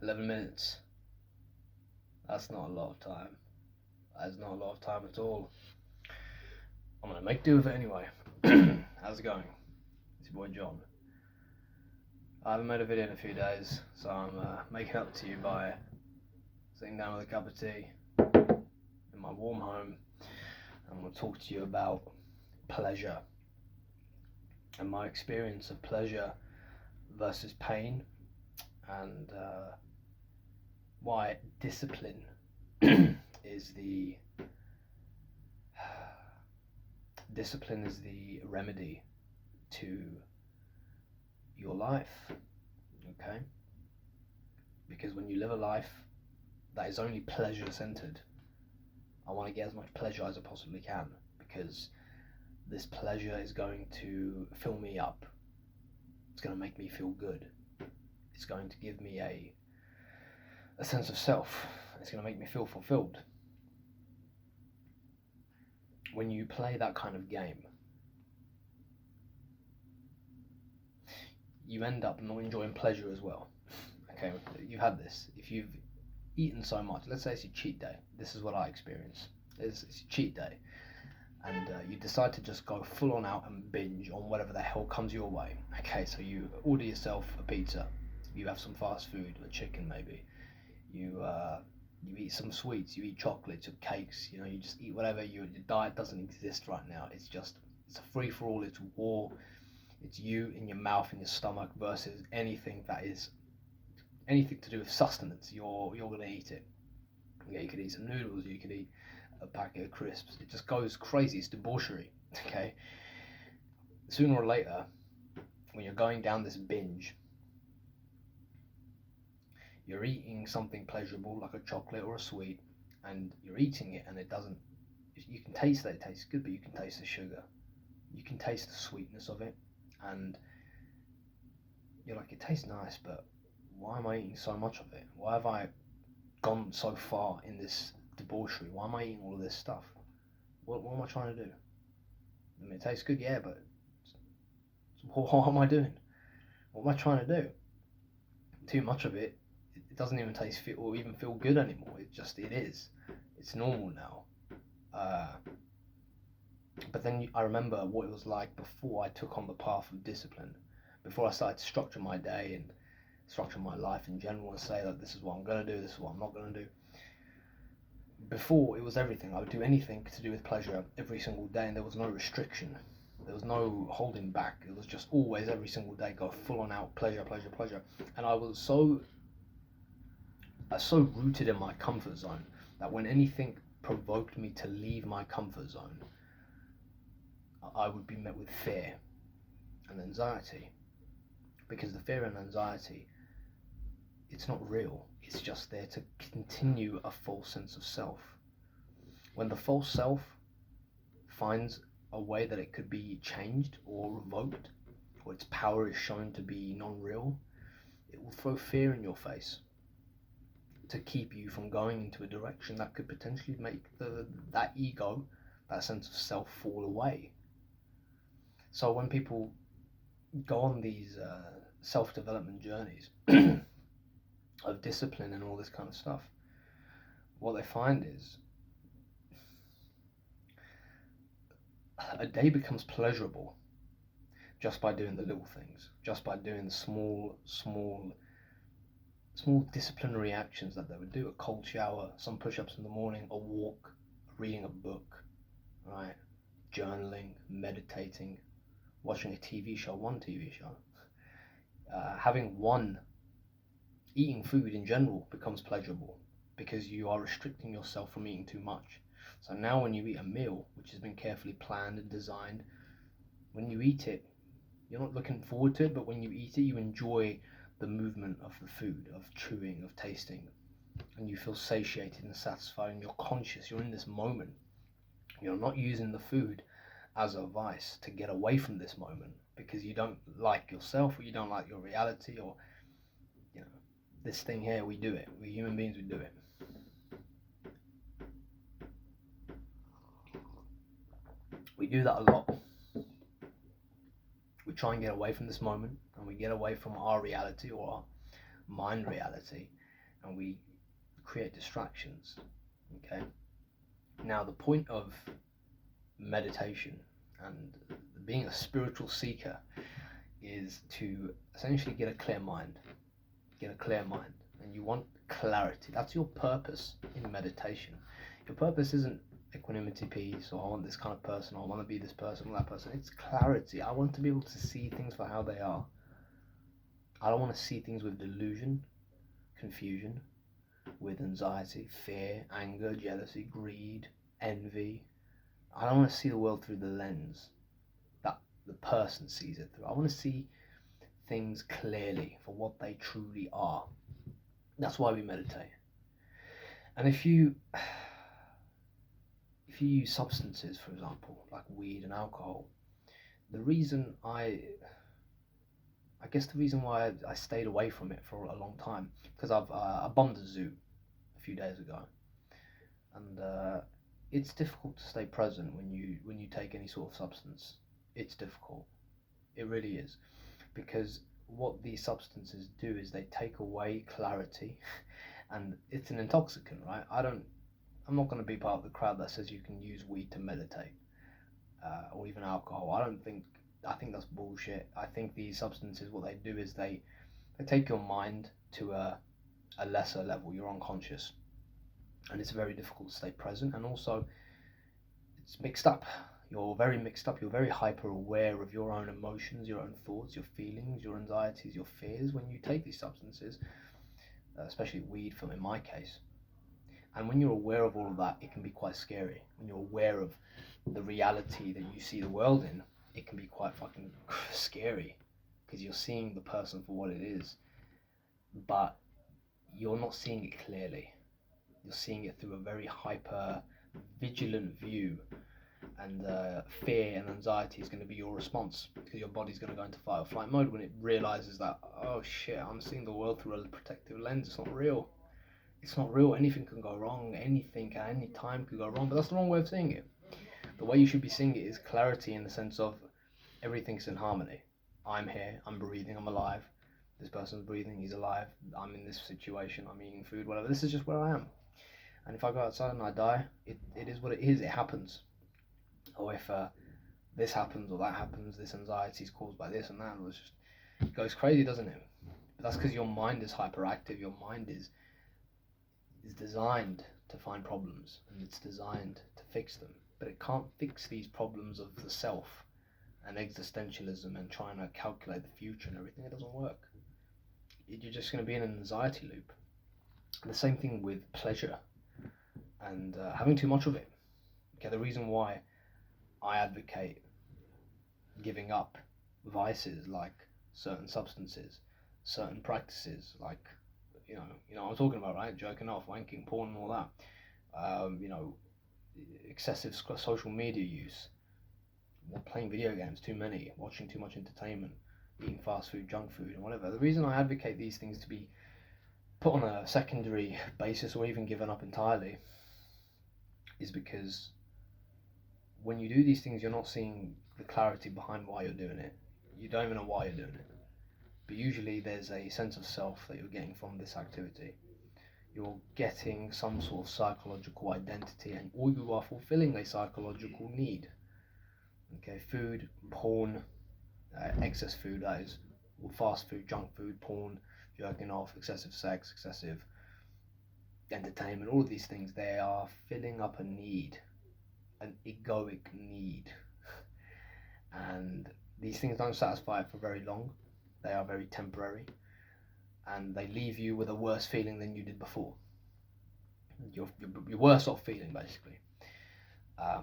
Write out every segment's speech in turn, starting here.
11 minutes. That's not a lot of time. That is not a lot of time at all. I'm gonna make do with it anyway. How's it going? It's your boy John. I haven't made a video in a few days, so I'm making up to you by sitting down with a cup of tea in my warm home. I'm gonna talk to you about pleasure and my experience of pleasure versus pain, and why discipline is the remedy to your life. Okay, because when you live a life that is only pleasure centered, I want to get as much pleasure as I possibly can, because this pleasure is going to fill me up. It's going to make me feel good. It's going to give me a sense of self. It's going to make me feel fulfilled. When you play that kind of game, you end up not enjoying pleasure as well. Okay, you've had this. If you've eaten so much, let's say it's your cheat day. This is what I experience. It's your cheat day, and you decide to just go full on out and binge on whatever the hell comes your way. Okay, so you order yourself a pizza, you have some fast food, a chicken maybe, you eat some sweets, you eat chocolates or cakes, you just eat whatever. Your diet doesn't exist right now. It's a free for all. It's war. It's you in your mouth and your stomach versus anything that is anything to do with sustenance. You're gonna eat it. Yeah, you could eat some noodles, you could eat a packet of crisps. It just goes crazy. It's debauchery. Okay. Sooner or later, when you're going down this binge, you're eating something pleasurable like a chocolate or a sweet, and you're eating it, and it doesn't. You can taste that it tastes good, but you can taste the sugar. You can taste the sweetness of it, and you're like, it tastes nice, but why am I eating so much of it? Why have I gone so far in this debauchery? Why am I eating all of this stuff? What am I trying to do? I mean, it tastes good, yeah, but what am I doing? What am I trying to do? Too much of it, it doesn't even taste or even feel good anymore. It is. It's normal now. But then I remember what it was like before I took on the path of discipline, before I started to structure my day and structure my life in general and say that this is what I'm going to do, this is what I'm not going to do. Before, it was everything. I would do anything to do with pleasure every single day, and there was no restriction. There was no holding back. It was just always, every single day, go full on out, pleasure, pleasure, pleasure. And I was so rooted in my comfort zone that when anything provoked me to leave my comfort zone, I would be met with fear and anxiety. Because the fear and anxiety, it's not real. It's just there to continue a false sense of self. When the false self finds a way that it could be changed or revoked, or its power is shown to be non-real, it will throw fear in your face to keep you from going into a direction that could potentially make that ego, that sense of self, fall away. So when people go on these self-development journeys of discipline and all this kind of stuff, what they find is a day becomes pleasurable just by doing the little things, just by doing the small disciplinary actions that they would do: a cold shower, some push-ups in the morning, a walk, reading a book, right? Journaling, meditating, watching a TV show, one TV show. Eating food in general becomes pleasurable because you are restricting yourself from eating too much. So now when you eat a meal which has been carefully planned and designed, when you eat it, you're not looking forward to it, but when you eat it, you enjoy the movement of the food, of chewing, of tasting, and you feel satiated and satisfied, and you're conscious, you're in this moment. You're not using the food as a vice to get away from this moment because you don't like yourself, or you don't like your reality, or this thing here. We do it. We human beings, we do it. We do that a lot. We try and get away from this moment, and we get away from our reality or our mind reality, and we create distractions. Okay. Now, the point of meditation and being a spiritual seeker is to essentially get a clear mind. And you want clarity. That's your purpose in meditation. Your purpose isn't equanimity, peace, or I want this kind of person, or I want to be this person or that person. It's clarity. I want to be able to see things for how they are. I don't want to see things with delusion, confusion, with anxiety, fear, anger, jealousy, greed, envy. I don't want to see the world through the lens that the person sees it through. I want to see things clearly for what they truly are. That's why we meditate. And if you use substances, for example, like weed and alcohol, the reason why I stayed away from it for a long time, because I bombed a zoo a few days ago, and it's difficult to stay present when you take any sort of substance. It's difficult. It really is, because what these substances do is they take away clarity, and it's an intoxicant, right? I'm not going to be part of the crowd that says you can use weed to meditate, or even alcohol. I think that's bullshit. I think these substances, what they do is they take your mind to a lesser level. You're unconscious, and it's very difficult to stay present. And also, it's mixed up. You're very mixed up. You're very hyper aware of your own emotions, your own thoughts, your feelings, your anxieties, your fears when you take these substances, especially weed, in my case. And when you're aware of all of that, it can be quite scary. When you're aware of the reality that you see the world in, it can be quite fucking scary, because you're seeing the person for what it is, but you're not seeing it clearly. You're seeing it through a very hyper vigilant view, and fear and anxiety is going to be your response, because your body's going to go into fight or flight mode when it realizes that, oh shit, I'm seeing the world through a protective lens. It's not real. It's not real. Anything can go wrong. Anything at any time could go wrong. But that's the wrong way of seeing it. The way you should be seeing it is clarity, in the sense of everything's in harmony. I'm here. I'm breathing. I'm alive. This person's breathing. He's alive. I'm in this situation. I'm eating food. Whatever. This is just where I am. And if I go outside and I die, it is what it is. It happens. Or if this happens or that happens, this anxiety is caused by this and that. It goes crazy, doesn't it? But that's because your mind is hyperactive. Your mind is designed to find problems, and it's designed to fix them, but it can't fix these problems of the self and existentialism and trying to calculate the future and everything. It doesn't work. You're just going to be in an anxiety loop. And the same thing with pleasure and having too much of it. Okay, the reason why I advocate giving up vices like certain substances, certain practices like you know what I'm talking about, right? Jerking off, wanking, porn, and all that. Excessive social media use, playing video games too many, watching too much entertainment, eating fast food, junk food, and whatever. The reason I advocate these things to be put on a secondary basis or even given up entirely is because when you do these things, you're not seeing the clarity behind why you're doing it. You don't even know why you're doing it. But usually there's a sense of self that you're getting from this activity. You're getting some sort of psychological identity, or you are fulfilling a psychological need. Okay, food, porn, excess food, that is, or fast food, junk food, porn, jerking off, excessive sex, excessive entertainment, all of these things, they are filling up a need, an egoic need. And these things don't satisfy it for very long. They are very temporary, and they leave you with a worse feeling than you did before. You're worse off feeling, basically.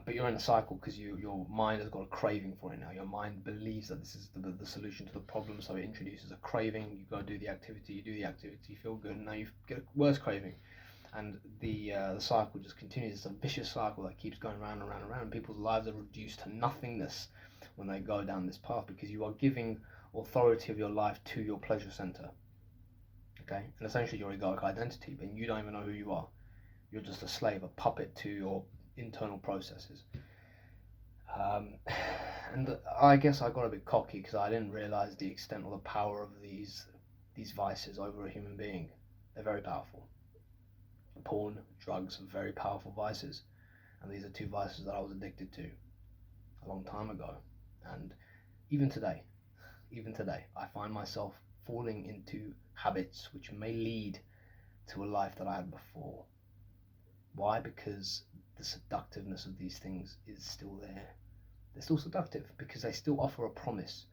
But you're in a cycle because your mind has got a craving for it now. Your mind believes that this is the solution to the problem, so it introduces a craving. You go do the activity, you feel good, and now you get a worse craving. And the cycle just continues. It's a vicious cycle that keeps going round and round and round. People's lives are reduced to nothingness when they go down this path, because you are giving authority of your life to your pleasure center. Okay, and essentially your egoic identity, but you don't even know who you are. You're just a slave, a puppet to your internal processes. And I guess I got a bit cocky because I didn't realize the extent or the power of these vices over a human being. They're very powerful. Porn, drugs are very powerful vices. And these are two vices that I was addicted to a long time ago. And even today, I find myself falling into habits which may lead to a life that I had before. Why? Because the seductiveness of these things is still there. They're still seductive because they still offer a promise,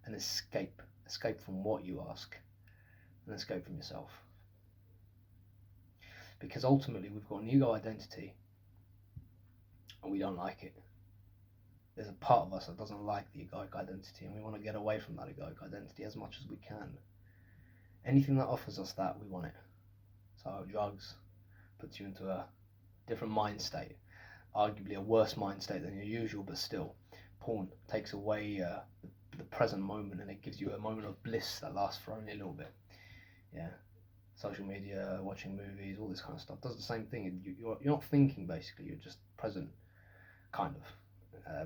an escape from what you ask, an escape from yourself. Because ultimately we've got an ego identity and we don't like it. There's a part of us that doesn't like the egoic identity, and we want to get away from that egoic identity as much as we can. Anything that offers us that, we want it. So drugs puts you into a different mind state, arguably a worse mind state than your usual, but still. Porn takes away the present moment, and it gives you a moment of bliss that lasts for only a little bit. Yeah. Social media, watching movies, all this kind of stuff does the same thing. You're not thinking, basically, you're just present, kind of.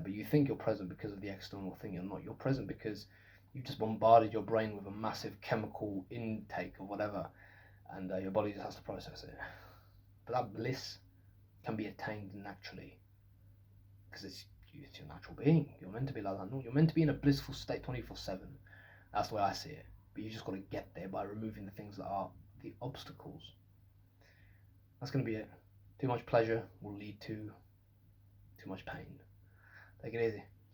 But you think you're present because of the external thing. You're not. You're present because you've just bombarded your brain with a massive chemical intake of whatever, and your body just has to process it. But that bliss can be attained naturally because it's your natural being. You're meant to be like that. No, you're meant to be in a blissful state 24/7. That's the way I see it. But you just got to get there by removing the things that are the obstacles. That's going to be it. Too much pleasure will lead to too much pain. Take it easy.